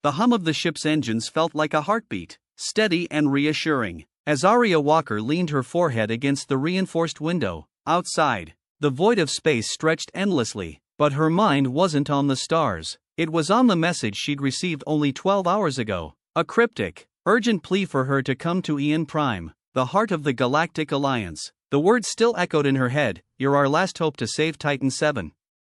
The hum of the ship's engines felt like a heartbeat, steady and reassuring. As Aria Walker leaned her forehead against the reinforced window, outside, the void of space stretched endlessly, but her mind wasn't on the stars. It was on the message she'd received only 12 hours ago, a cryptic, urgent plea for her to come to Eon Prime, the heart of the Galactic Alliance. The words still echoed in her head, "You're our last hope to save Titan 7.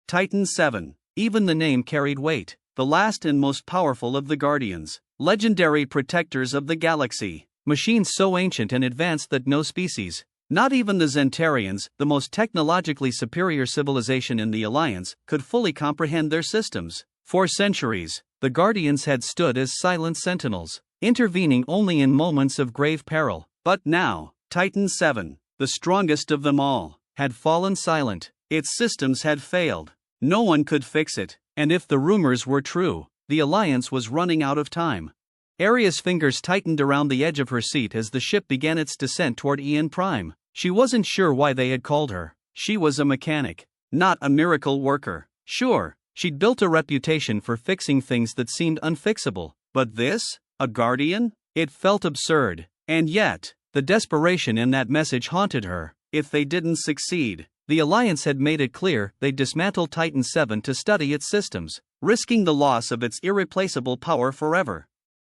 Titan 7. Even the name carried weight, the last and most powerful of the Guardians, legendary protectors of the galaxy, machines so ancient and advanced that no species, not even the Zentarians, the most technologically superior civilization in the Alliance, could fully comprehend their systems. For centuries, the Guardians had stood as silent sentinels, intervening only in moments of grave peril. But now, Titan 7, the strongest of them all, had fallen silent. Its systems had failed. No one could fix it, and if the rumors were true, the Alliance was running out of time. Aria's fingers tightened around the edge of her seat as the ship began its descent toward Eon Prime. She wasn't sure why they had called her. She was a mechanic, not a miracle worker. Sure, she'd built a reputation for fixing things that seemed unfixable, but this? A Guardian? It felt absurd. And yet, the desperation in that message haunted her. If they didn't succeed, the Alliance had made it clear they'd dismantle Titan 7 to study its systems, risking the loss of its irreplaceable power forever.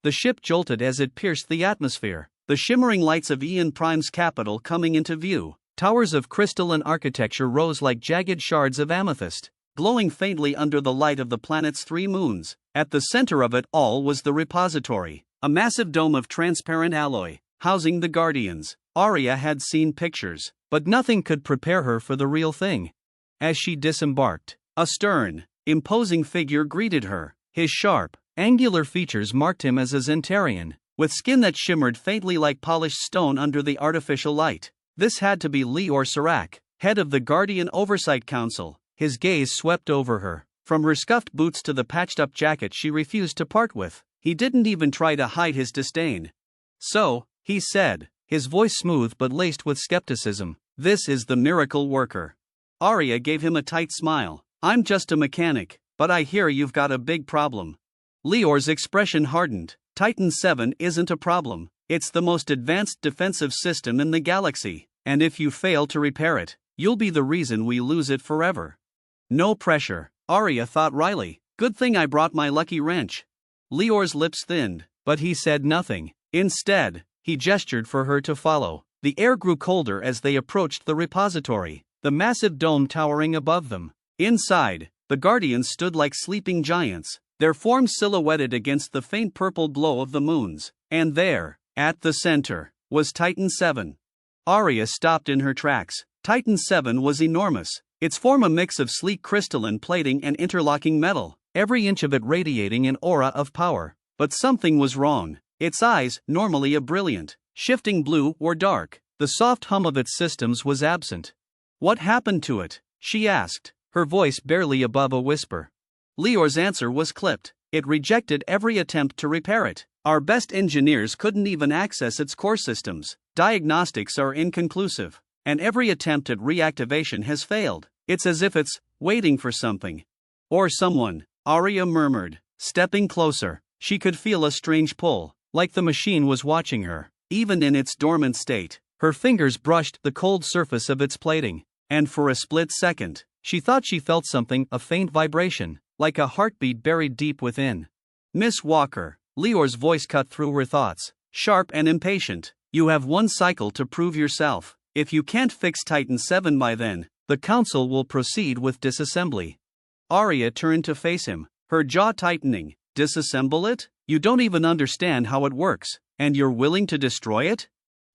The ship jolted as it pierced the atmosphere, the shimmering lights of Eon Prime's capital coming into view. Towers of crystalline architecture rose like jagged shards of amethyst, glowing faintly under the light of the planet's 3 moons. At the center of it all was the repository, a massive dome of transparent alloy, housing the Guardians. Aria had seen pictures, but nothing could prepare her for the real thing. As she disembarked, a stern, imposing figure greeted her. His sharp, angular features marked him as a Zentarian, with skin that shimmered faintly like polished stone under the artificial light. This had to be Leor Serac, head of the Guardian Oversight Council. His gaze swept over her, from her scuffed boots to the patched-up jacket she refused to part with. He didn't even try to hide his disdain. "So," he said, his voice smooth but laced with skepticism, "this is the miracle worker." Aria gave him a tight smile. "I'm just a mechanic, but I hear you've got a big problem." Leor's expression hardened. "Titan 7 isn't a problem. It's the most advanced defensive system in the galaxy, and if you fail to repair it, you'll be the reason we lose it forever." No pressure, Aria thought wryly. Good thing I brought my lucky wrench. Leor's lips thinned, but he said nothing. Instead, he gestured for her to follow. The air grew colder as they approached the repository, the massive dome towering above them. Inside, the Guardians stood like sleeping giants, their forms silhouetted against the faint purple glow of the moons. And there, at the center, was Titan 7. Aria stopped in her tracks. Titan 7 was enormous, its form a mix of sleek crystalline plating and interlocking metal, every inch of it radiating an aura of power. But something was wrong. Its eyes, normally a brilliant, shifting blue or dark, the soft hum of its systems was absent. "What happened to it?" she asked, her voice barely above a whisper. Leor's answer was clipped. "It rejected every attempt to repair it. Our best engineers couldn't even access its core systems. Diagnostics are inconclusive, and every attempt at reactivation has failed. It's as if it's waiting for something. Or someone," Aria murmured, stepping closer. She could feel a strange pull, like the machine was watching her, even in its dormant state. Her fingers brushed the cold surface of its plating, and for a split second, she thought she felt something, a faint vibration, like a heartbeat buried deep within. "Miss Walker," Leor's voice cut through her thoughts, sharp and impatient, "you have one cycle to prove yourself. If you can't fix Titan 7 by then, the Council will proceed with disassembly." Aria turned to face him, her jaw tightening. "Disassemble it? You don't even understand how it works, and you're willing to destroy it?"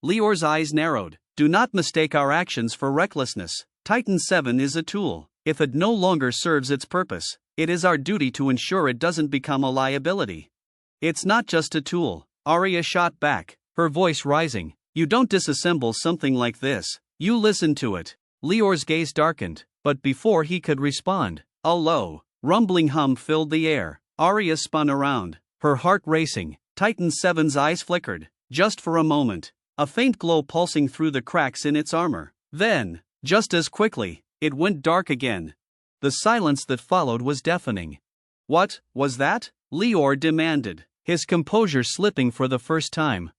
Leor's eyes narrowed. "Do not mistake our actions for recklessness. Titan 7 is a tool. If it no longer serves its purpose, it is our duty to ensure it doesn't become a liability." "It's not just a tool," Aria shot back, her voice rising. "You don't disassemble something like this. You listen to it." Leor's gaze darkened, but before he could respond, a low, rumbling hum filled the air. Aria spun around, her heart racing. Titan 7's eyes flickered, just for a moment, a faint glow pulsing through the cracks in its armor. Then, just as quickly, it went dark again. The silence that followed was deafening. "What was that?" Lior demanded, his composure slipping for the first time.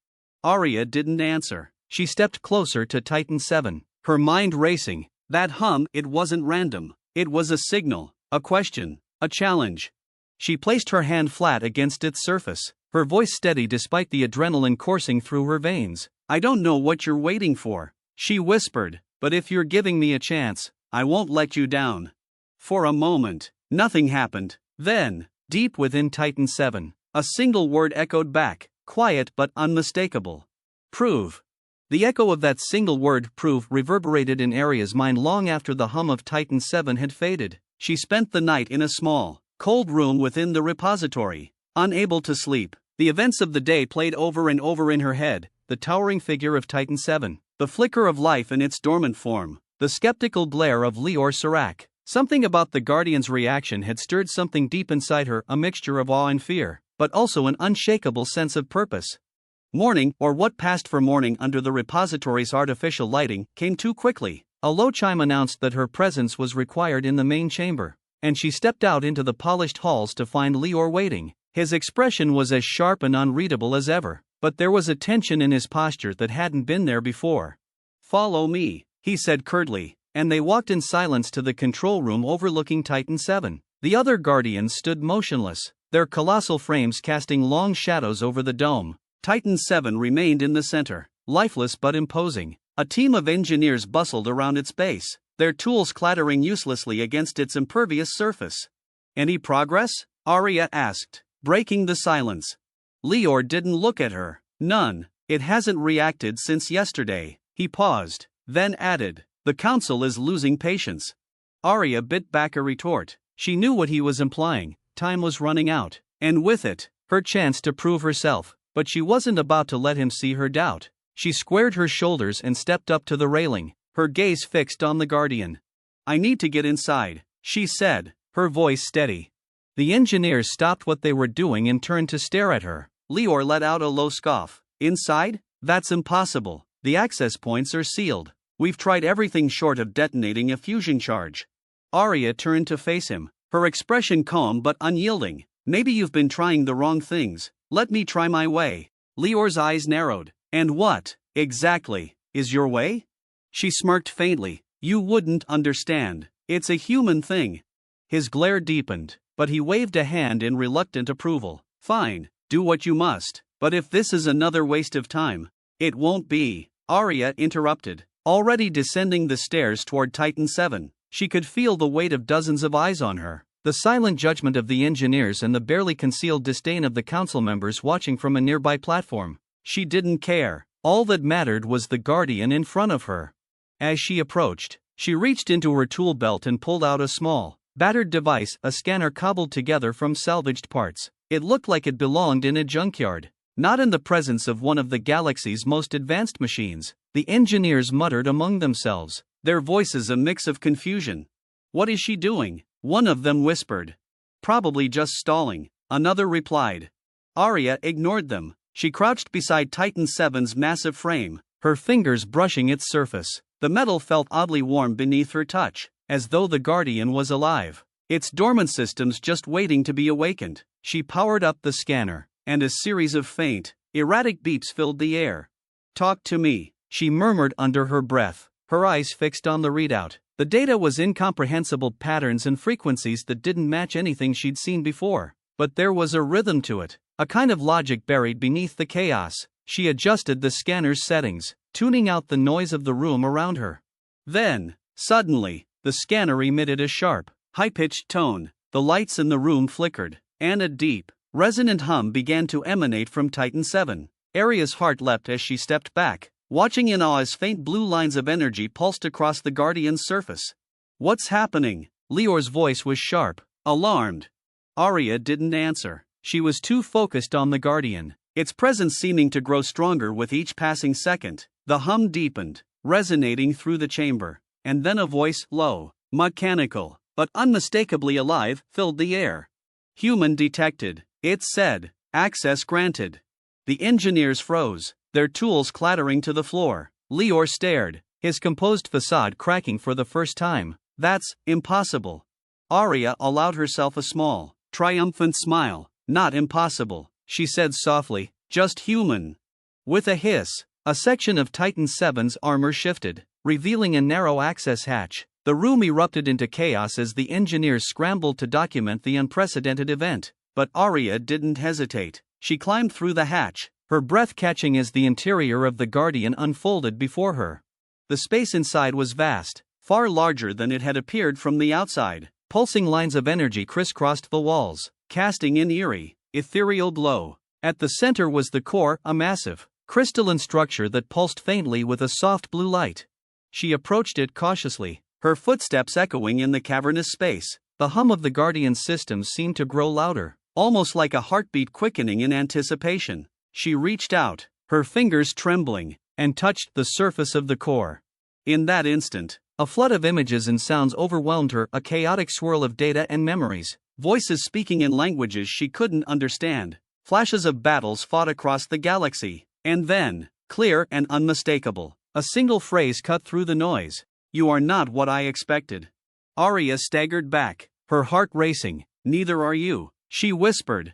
Aria didn't answer. She stepped closer to Titan 7, her mind racing. That hum, it wasn't random. It was a signal, a question, a challenge. She placed her hand flat against its surface, her voice steady despite the adrenaline coursing through her veins. I don't know what you're waiting for, she whispered, but if you're giving me a chance, I won't let you down. For a moment, nothing happened. Then, deep within Titan 7, a single word echoed back, quiet but unmistakable. Prove. The echo of that single word, prove, reverberated in Aria's mind long after the hum of Titan 7 had faded. She spent the night in a small, cold room within the repository, unable to sleep. The events of the day played over and over in her head, the towering figure of Titan 7, the flicker of life in its dormant form, the skeptical glare of Lior Serac. Something about the Guardian's reaction had stirred something deep inside her, a mixture of awe and fear, but also an unshakable sense of purpose. Morning, or what passed for morning under the repository's artificial lighting, came too quickly. A low chime announced that her presence was required in the main chamber, and she stepped out into the polished halls to find Lior waiting. His expression was as sharp and unreadable as ever, but there was a tension in his posture that hadn't been there before. Follow me, he said curtly, and they walked in silence to the control room overlooking Titan 7. The other Guardians stood motionless, their colossal frames casting long shadows over the dome. Titan 7 remained in the center, lifeless but imposing. A team of engineers bustled around its base, their tools clattering uselessly against its impervious surface. Any progress? Aria asked, breaking the silence. Lior didn't look at her. None. It hasn't reacted since yesterday. He paused, then added, the council is losing patience. Aria bit back a retort. She knew what he was implying. Time was running out, and with it, her chance to prove herself. But she wasn't about to let him see her doubt. She squared her shoulders and stepped up to the railing, her gaze fixed on the Guardian. I need to get inside, she said, her voice steady. The engineers stopped what they were doing and turned to stare at her. Lior let out a low scoff. Inside? That's impossible. The access points are sealed. We've tried everything short of detonating a fusion charge. Aria turned to face him, her expression calm but unyielding. Maybe you've been trying the wrong things. Let me try my way. Lior's eyes narrowed. And what, exactly, is your way? She smirked faintly. You wouldn't understand. It's a human thing. His glare deepened, but he waved a hand in reluctant approval. Fine, do what you must, but if this is another waste of time, it won't be. Aria interrupted, already descending the stairs toward Titan 7. She could feel the weight of dozens of eyes on her. The silent judgment of the engineers and the barely concealed disdain of the council members watching from a nearby platform. She didn't care. All that mattered was the Guardian in front of her. As she approached, she reached into her tool belt and pulled out a small, battered device, a scanner cobbled together from salvaged parts. It looked like it belonged in a junkyard, not in the presence of one of the galaxy's most advanced machines. The engineers muttered among themselves, their voices a mix of confusion. What is she doing? One of them whispered. Probably just stalling, another replied. Aria ignored them. She crouched beside Titan 7's massive frame, her fingers brushing its surface. The metal felt oddly warm beneath her touch, as though the Guardian was alive, its dormant systems just waiting to be awakened. She powered up the scanner, and a series of faint, erratic beeps filled the air. Talk to me, she murmured under her breath, her eyes fixed on the readout. The data was incomprehensible patterns and frequencies that didn't match anything she'd seen before. But there was a rhythm to it, a kind of logic buried beneath the chaos. She adjusted the scanner's settings, tuning out the noise of the room around her. Then, suddenly, the scanner emitted a sharp, high-pitched tone. The lights in the room flickered, and a deep, resonant hum began to emanate from Titan 7. Aria's heart leapt as she stepped back, watching in awe as faint blue lines of energy pulsed across the Guardian's surface. What's happening? Lior's voice was sharp, alarmed. Aria didn't answer. She was too focused on the Guardian, its presence seeming to grow stronger with each passing second. The hum deepened, resonating through the chamber, and then a voice, low, mechanical, but unmistakably alive, filled the air. Human detected, it said. Access granted. The engineers froze, their tools clattering to the floor. Lior stared, his composed facade cracking for the first time. That's impossible. Aria allowed herself a small, triumphant smile. Not impossible, she said softly, just human. With a hiss, a section of Titan VII's armor shifted, revealing a narrow access hatch. The room erupted into chaos as the engineers scrambled to document the unprecedented event. But Aria didn't hesitate. She climbed through the hatch, her breath catching as the interior of the Guardian unfolded before her. The space inside was vast, far larger than it had appeared from the outside. Pulsing lines of energy crisscrossed the walls, casting an eerie, ethereal glow. At the center was the core, a massive, crystalline structure that pulsed faintly with a soft blue light. She approached it cautiously, her footsteps echoing in the cavernous space. The hum of the Guardian's systems seemed to grow louder, almost like a heartbeat quickening in anticipation. She reached out, her fingers trembling, and touched the surface of the core. In that instant, a flood of images and sounds overwhelmed her, a chaotic swirl of data and memories, voices speaking in languages she couldn't understand, flashes of battles fought across the galaxy, and then, clear and unmistakable, a single phrase cut through the noise. You are not what I expected. Aria staggered back, her heart racing. Neither are you, she whispered.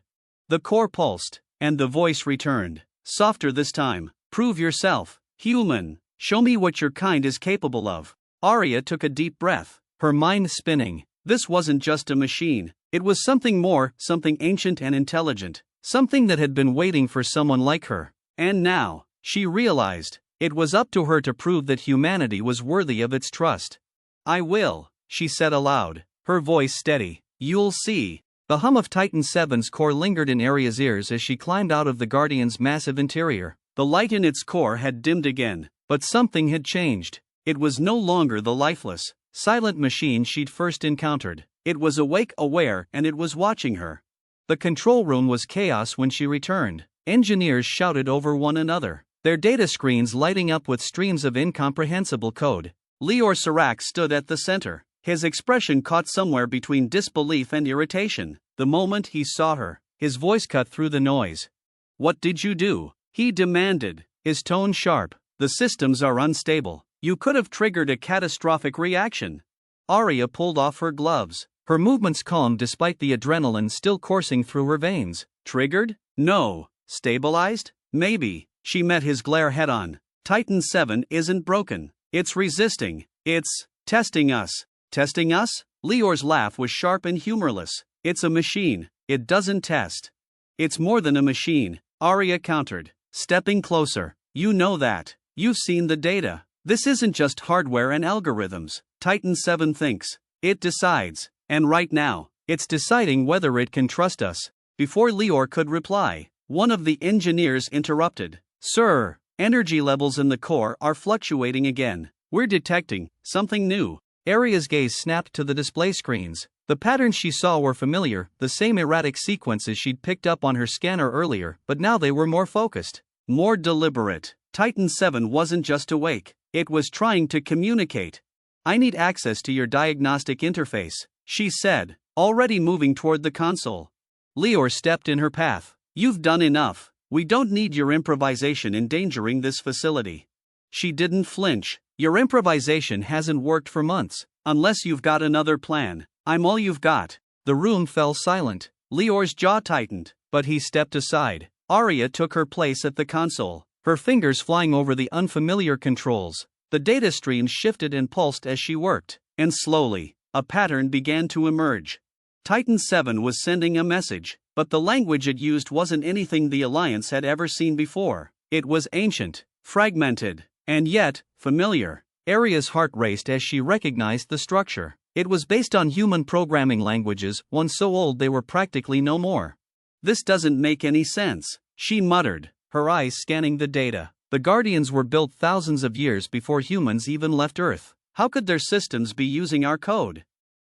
The core pulsed, and the voice returned, softer this time. Prove yourself, human. Show me what your kind is capable of. Aria took a deep breath, her mind spinning. This wasn't just a machine, it was something more, something ancient and intelligent, something that had been waiting for someone like her. And now, she realized, it was up to her to prove that humanity was worthy of its trust. I will, she said aloud, her voice steady. You'll see. The hum of Titan VII's core lingered in Aria's ears as she climbed out of the Guardian's massive interior. The light in its core had dimmed again, but something had changed. It was no longer the lifeless, silent machine she'd first encountered. It was awake, aware, and it was watching her. The control room was chaos when she returned. Engineers shouted over one another, their data screens lighting up with streams of incomprehensible code. Lior Serac stood at the center, his expression caught somewhere between disbelief and irritation. The moment he saw her, his voice cut through the noise. What did you do? He demanded, his tone sharp. The systems are unstable. You could have triggered a catastrophic reaction. Aria pulled off her gloves, her movements calm despite the adrenaline still coursing through her veins. Triggered? No. Stabilized? Maybe. She met his glare head-on. Titan VII isn't broken. It's resisting. It's testing us. Testing us? Lior's laugh was sharp and humorless. It's a machine. It doesn't test. It's more than a machine, Aria countered, stepping closer. You know that. You've seen the data. This isn't just hardware and algorithms. Titan VII thinks. It decides. And right now, it's deciding whether it can trust us. Before Lior could reply, one of the engineers interrupted. Sir, energy levels in the core are fluctuating again. We're detecting something new. Aria's gaze snapped to the display screens. The patterns she saw were familiar, the same erratic sequences she'd picked up on her scanner earlier, but now they were more focused, more deliberate. Titan VII wasn't just awake, it was trying to communicate. I need access to your diagnostic interface, she said, already moving toward the console. Lior stepped in her path. You've done enough. We don't need your improvisation endangering this facility. She didn't flinch. Your improvisation hasn't worked for months. Unless you've got another plan, I'm all you've got. The room fell silent. Lior's jaw tightened, but he stepped aside. Aria took her place at the console, her fingers flying over the unfamiliar controls. The data streams shifted and pulsed as she worked, and slowly, a pattern began to emerge. Titan VII was sending a message, but the language it used wasn't anything the Alliance had ever seen before. It was ancient, fragmented, and yet, familiar. Aria's heart raced as she recognized the structure. It was based on human programming languages, one so old they were practically no more. This doesn't make any sense, she muttered, her eyes scanning the data. The Guardians were built thousands of years before humans even left Earth. How could their systems be using our code?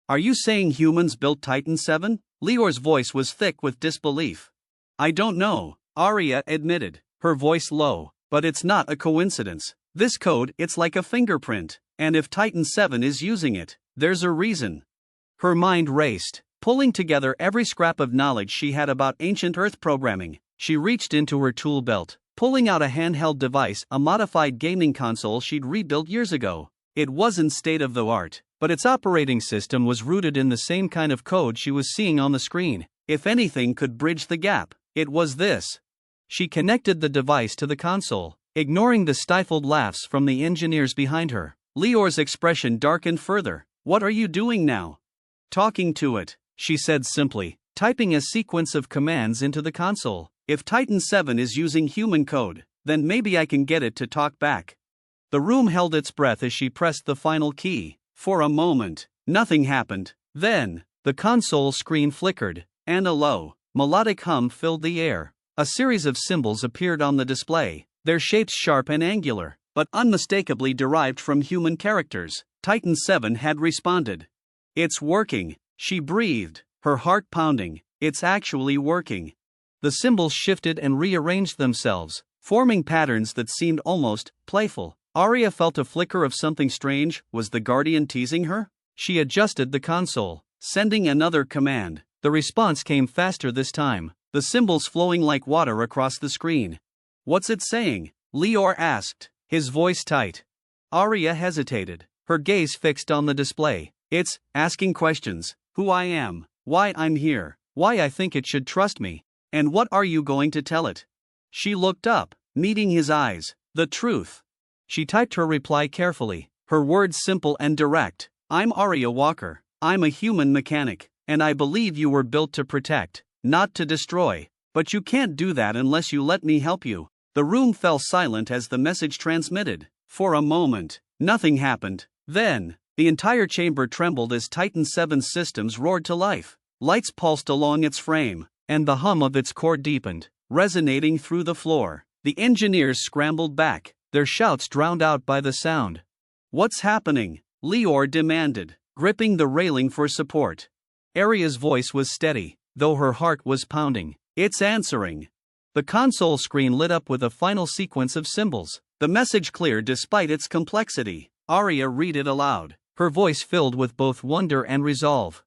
Are you saying humans built Titan VII? Lior's voice was thick with disbelief. I don't know, Aria admitted, her voice low, but it's not a coincidence. This code, it's like a fingerprint, and if Titan VII is using it, there's a reason. Her mind raced, pulling together every scrap of knowledge she had about ancient Earth programming. She reached into her tool belt, pulling out a handheld device, a modified gaming console she'd rebuilt years ago. It wasn't state-of-the-art, but its operating system was rooted in the same kind of code she was seeing on the screen. If anything could bridge the gap, it was this. She connected the device to the console, ignoring the stifled laughs from the engineers behind her. Lior's expression darkened further. "What are you doing now?" "Talking to it," she said simply, typing a sequence of commands into the console. "If Titan 7 is using human code, then maybe I can get it to talk back." The room held its breath as she pressed the final key. For a moment, nothing happened. Then, the console screen flickered, and a low, melodic hum filled the air. A series of symbols appeared on the display, their shapes sharp and angular, but unmistakably derived from human characters. Titan 7 had responded. "It's working," she breathed, her heart pounding. "It's actually working." The symbols shifted and rearranged themselves, forming patterns that seemed almost playful. Aria felt a flicker of something strange. Was the Guardian teasing her? She adjusted the console, sending another command. The response came faster this time, the symbols flowing like water across the screen. "What's it saying?" Lior asked, his voice tight. Aria hesitated, her gaze fixed on the display. "It's asking questions. Who I am, why I'm here, why I think it should trust me. And what are you going to tell it?" She looked up, meeting his eyes. "The truth." She typed her reply carefully, her words simple and direct. "I'm Aria Walker. I'm a human mechanic, and I believe you were built to protect, not to destroy. But you can't do that unless you let me help you." The room fell silent as the message transmitted. For a moment, nothing happened. Then, the entire chamber trembled as Titan 7's systems roared to life. Lights pulsed along its frame, and the hum of its core deepened, resonating through the floor. The engineers scrambled back, their shouts drowned out by the sound. "What's happening?" Lior demanded, gripping the railing for support. Aria's voice was steady, though her heart was pounding. "It's answering." The console screen lit up with a final sequence of symbols, the message clear despite its complexity. Aria read it aloud, her voice filled with both wonder and resolve.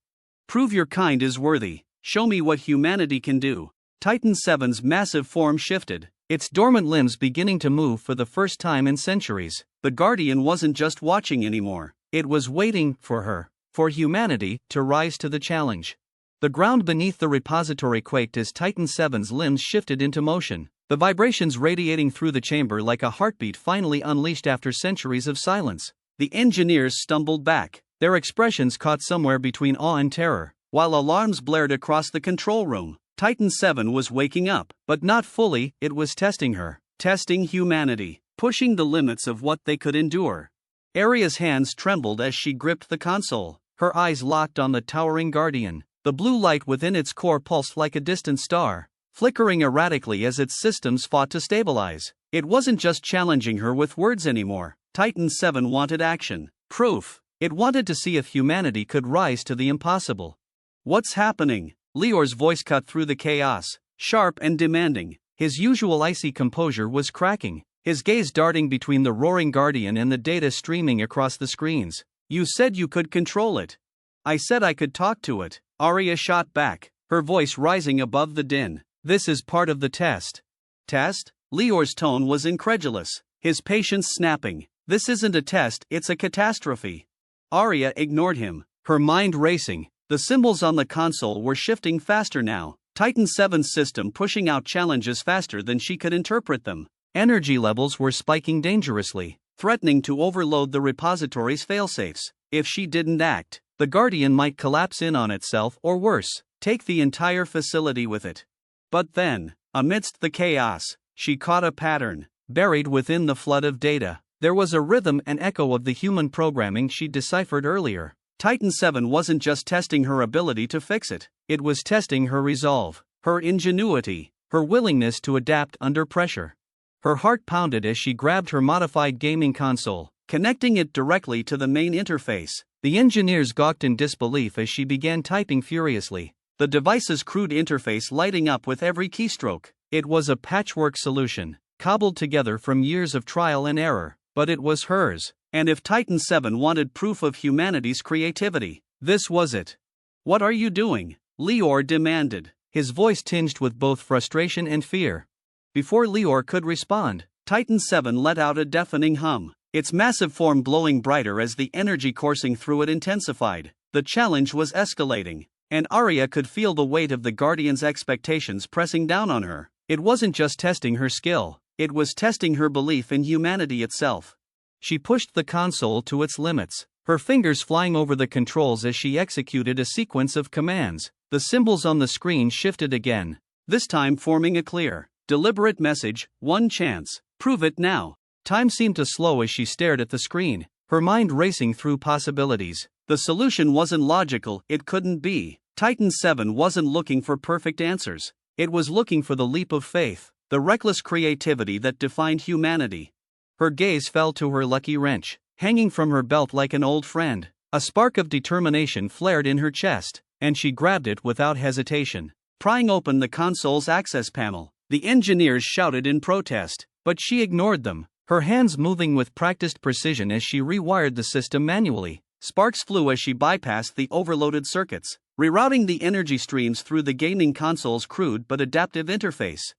"Prove your kind is worthy. Show me what humanity can do." Titan 7's massive form shifted, its dormant limbs beginning to move for the first time in centuries. The Guardian wasn't just watching anymore, it was waiting for her, for humanity to rise to the challenge. The ground beneath the repository quaked as Titan 7's limbs shifted into motion, the vibrations radiating through the chamber like a heartbeat finally unleashed after centuries of silence. The engineers stumbled back, their expressions caught somewhere between awe and terror, while alarms blared across the control room. Titan 7 was waking up, but not fully. It was testing her, testing humanity, pushing the limits of what they could endure. Aria's hands trembled as she gripped the console, her eyes locked on the towering Guardian. The blue light within its core pulsed like a distant star, flickering erratically as its systems fought to stabilize. It wasn't just challenging her with words anymore. Titan 7 wanted action, proof. It wanted to see if humanity could rise to the impossible. "What's happening?" Lior's voice cut through the chaos, sharp and demanding. His usual icy composure was cracking, his gaze darting between the roaring Guardian and the data streaming across the screens. "You said you could control it." "I said I could talk to it," Aria shot back, her voice rising above the din. "This is part of the test." "Test?" Lior's tone was incredulous, his patience snapping. "This isn't a test, it's a catastrophe." Aria ignored him, her mind racing. The symbols on the console were shifting faster now, Titan 7's system pushing out challenges faster than she could interpret them. Energy levels were spiking dangerously, threatening to overload the repository's failsafes. If she didn't act, the Guardian might collapse in on itself or worse, take the entire facility with it. But then, amidst the chaos, she caught a pattern. Buried within the flood of data, there was a rhythm and echo of the human programming she'd deciphered earlier. Titan 7 wasn't just testing her ability to fix it, it was testing her resolve, her ingenuity, her willingness to adapt under pressure. Her heart pounded as she grabbed her modified gaming console, connecting it directly to the main interface. The engineers gawked in disbelief as she began typing furiously, the device's crude interface lighting up with every keystroke. It was a patchwork solution, cobbled together from years of trial and error, but it was hers. And if Titan 7 wanted proof of humanity's creativity, this was it. "What are you doing?" Lior demanded, his voice tinged with both frustration and fear. Before Lior could respond, Titan 7 let out a deafening hum, its massive form glowing brighter as the energy coursing through it intensified. The challenge was escalating. And Aria could feel the weight of the Guardian's expectations pressing down on her. It wasn't just testing her skill, it was testing her belief in humanity itself. She pushed the console to its limits, her fingers flying over the controls as she executed a sequence of commands. The symbols on the screen shifted again, this time forming a clear, deliberate message: one chance, prove it now. Time seemed to slow as she stared at the screen, her mind racing through possibilities. The solution wasn't logical, it couldn't be. Titan 7 wasn't looking for perfect answers. It was looking for the leap of faith, the reckless creativity that defined humanity. Her gaze fell to her lucky wrench, hanging from her belt like an old friend. A spark of determination flared in her chest, and she grabbed it without hesitation. Prying open the console's access panel, the engineers shouted in protest, but she ignored them, her hands moving with practiced precision as she rewired the system manually. Sparks flew as she bypassed the overloaded circuits, rerouting the energy streams through the gaming console's crude but adaptive interface.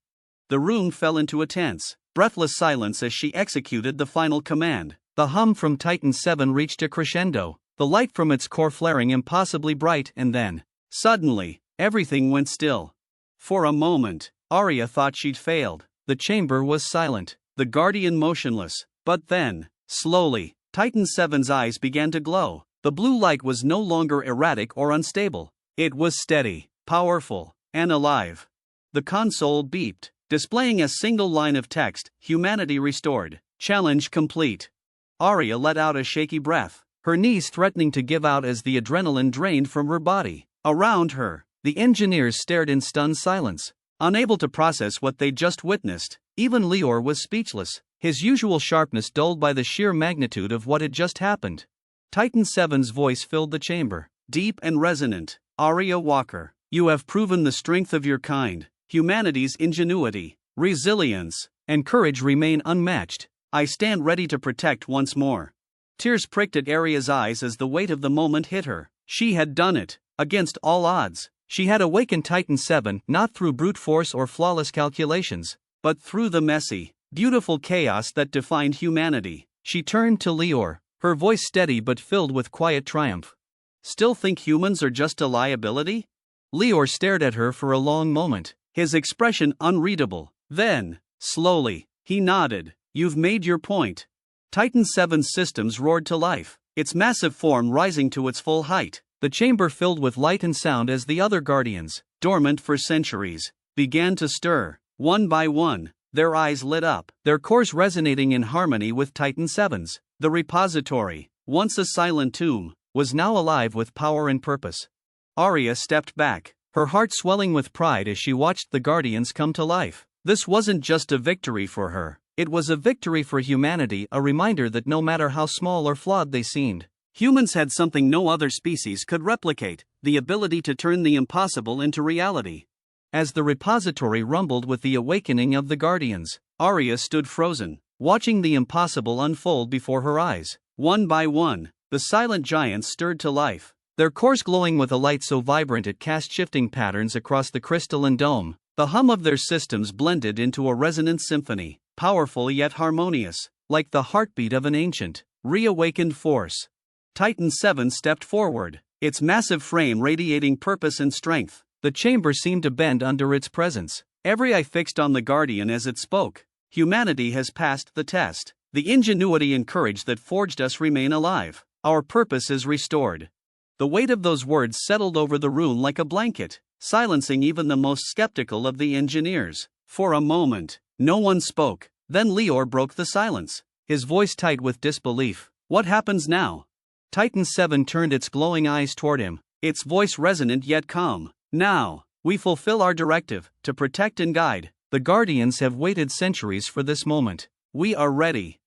The room fell into a tense, breathless silence as she executed the final command. The hum from Titan 7 reached a crescendo, the light from its core flaring impossibly bright, and then, suddenly, everything went still. For a moment, Aria thought she'd failed. The chamber was silent, the Guardian motionless, but then, slowly, Titan 7's eyes began to glow. The blue light was no longer erratic or unstable. It was steady, powerful, and alive. The console beeped, displaying a single line of text: humanity restored, challenge complete. Aria let out a shaky breath, her knees threatening to give out as the adrenaline drained from her body. Around her, the engineers stared in stunned silence, unable to process what they'd just witnessed. Even Lior was speechless, his usual sharpness dulled by the sheer magnitude of what had just happened. Titan 7's voice filled the chamber, deep and resonant. Aria Walker, you have proven the strength of your kind. Humanity's ingenuity, resilience, and courage remain unmatched. I stand ready to protect once more. Tears pricked at Aria's eyes as the weight of the moment hit her. She had done it, against all odds. She had awakened Titan 7 not through brute force or flawless calculations, but through the messy, beautiful chaos that defined humanity. She turned to Lior, her voice steady but filled with quiet triumph. Still think humans are just a liability? Lior stared at her for a long moment, his expression unreadable. Then, slowly, he nodded. You've made your point. Titan 7's systems roared to life, its massive form rising to its full height. The chamber filled with light and sound as the other Guardians, dormant for centuries, began to stir. One by one, their eyes lit up, their cores resonating in harmony with Titan 7's. The repository, once a silent tomb, was now alive with power and purpose. Aria stepped back, her heart swelling with pride as she watched the Guardians come to life. This wasn't just a victory for her, it was a victory for humanity, a reminder that no matter how small or flawed they seemed, humans had something no other species could replicate: the ability to turn the impossible into reality. As the repository rumbled with the awakening of the Guardians, Aria stood frozen, watching the impossible unfold before her eyes. One by one, the silent giants stirred to life, their cores glowing with a light so vibrant it cast shifting patterns across the crystalline dome. The hum of their systems blended into a resonant symphony, powerful yet harmonious, like the heartbeat of an ancient, reawakened force. Titan 7 stepped forward, its massive frame radiating purpose and strength. The chamber seemed to bend under its presence, every eye fixed on the Guardian as it spoke. Humanity has passed the test. The ingenuity and courage that forged us remain alive. Our purpose is restored. The weight of those words settled over the room like a blanket, silencing even the most skeptical of the engineers. For a moment, no one spoke. Then Lior broke the silence, his voice tight with disbelief. What happens now? Titan 7 turned its glowing eyes toward him, its voice resonant yet calm. Now, we fulfill our directive, to protect and guide. The Guardians have waited centuries for this moment. We are ready.